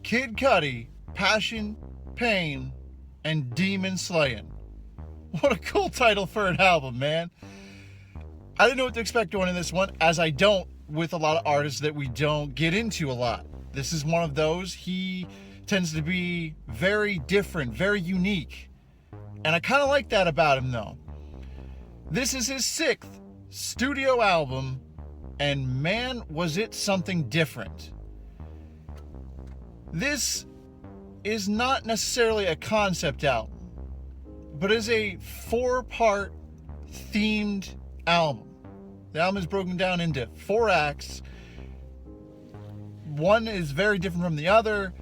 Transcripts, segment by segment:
Kid Cudi, Passion, Pain, and Demon Slayin'. What a cool title for an album, man. I didn't know what to expect going in this one, as I don't with a lot of artists that we don't get into a lot. This is one of those. He tends to be very different, very unique. And I kind of like that about him, though. This is his 6th studio album, and man, was it something different. This is not necessarily a concept album, but is a 4-part themed album. The album is broken down into 4 acts. One is very different from the other.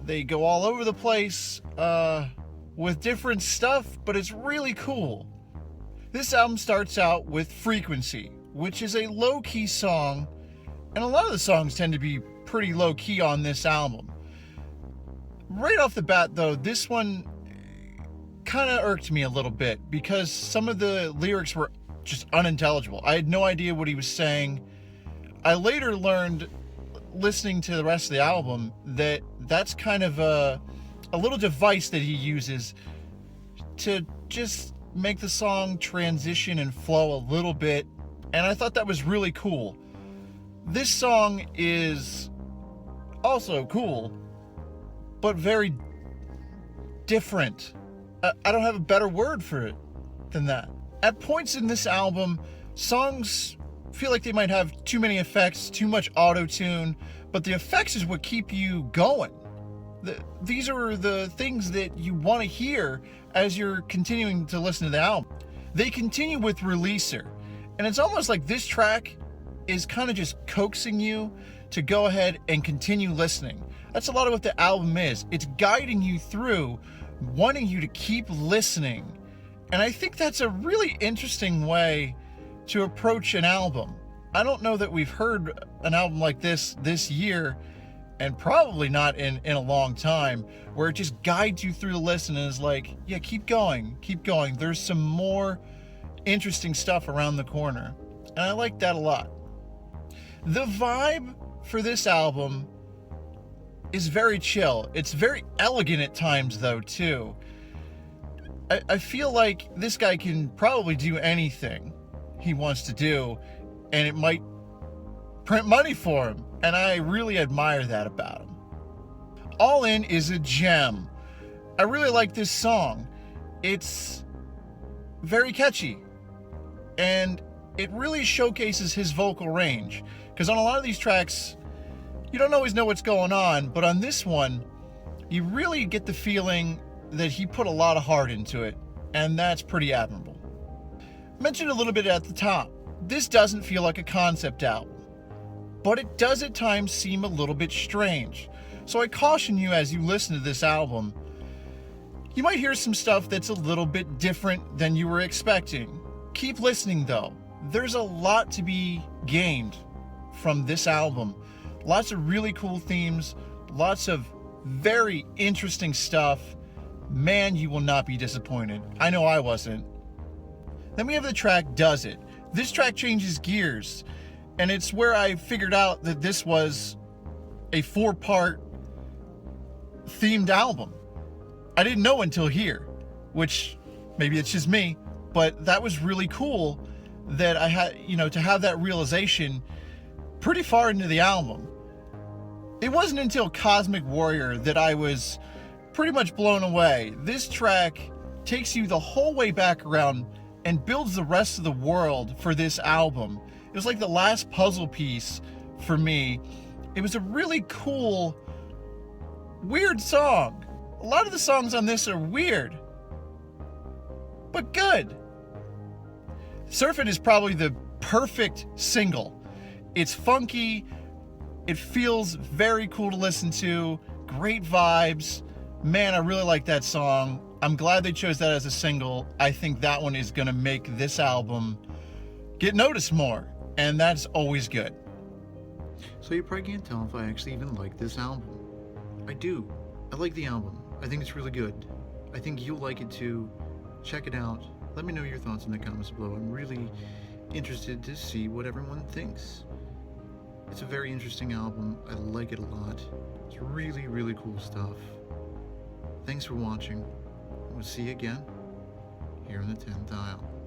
They go all over the place with different stuff, but it's really cool. This album starts out with Frequency, which is a low-key song, and a lot of the songs tend to be pretty low-key on this album. Right off the bat, though, this one kind of irked me a little bit because some of the lyrics were just unintelligible. I had no idea what he was saying. I later learned, listening to the rest of the album, that that's kind of a little device that he uses to just make the song transition and flow a little bit, and I thought that was really cool. This song is also cool, but very different. I don't have a better word for it than that. At points in this album, songs feel like they might have too many effects, too much auto-tune, but the effects is what keep you going. These are the things that you want to hear as you're continuing to listen to the album. They continue with Releaser, and it's almost like this track is kind of just coaxing you to go ahead and continue listening. That's a lot of what the album is. It's guiding you through, wanting you to keep listening. And I think that's a really interesting way to approach an album. I don't know that we've heard an album like this year, and probably not in a long time, where it just guides you through the listen and is like, yeah, keep going. There's some more interesting stuff around the corner. And I like that a lot. The vibe for this album is very chill. It's very elegant at times, though, too. I feel like this guy can probably do anything he wants to do, and it might print money for him, and I really admire that about him. All In is a gem. I really like this song. It's very catchy, and it really showcases his vocal range, because on a lot of these tracks, you don't always know what's going on, but on this one, you really get the feeling that he put a lot of heart into it, and that's pretty admirable. Mentioned a little bit at the top, this doesn't feel like a concept album, but it does at times seem a little bit strange. So I caution you as you listen to this album, you might hear some stuff that's a little bit different than you were expecting. Keep listening though. There's a lot to be gained from this album. Lots of really cool themes, lots of very interesting stuff. Man, you will not be disappointed. I know I wasn't. Then we have the track Does It. This track changes gears, and it's where I figured out that this was a 4-part themed album. I didn't know until here, which maybe it's just me, but that was really cool that I had, to have that realization pretty far into the album. It wasn't until Cosmic Warrior that I was pretty much blown away. This track takes you the whole way back around and builds the rest of the world for this album. It was like the last puzzle piece for me. It was a really cool, weird song. A lot of the songs on this are weird, but good. Surfin' is probably the perfect single. It's funky. It feels very cool to listen to. Great vibes. Man, I really like that song. I'm glad they chose that as a single. I think that one is going to make this album get noticed more, and that's always good. So you probably can't tell if I actually even like this album. I do. I like the album. I think it's really good. I think you'll like it too. Check it out. Let me know your thoughts in the comments below. I'm really interested to see what everyone thinks. It's a very interesting album. I like it a lot. It's really, really cool stuff. Thanks for watching. We'll see you again here in the 10th aisle.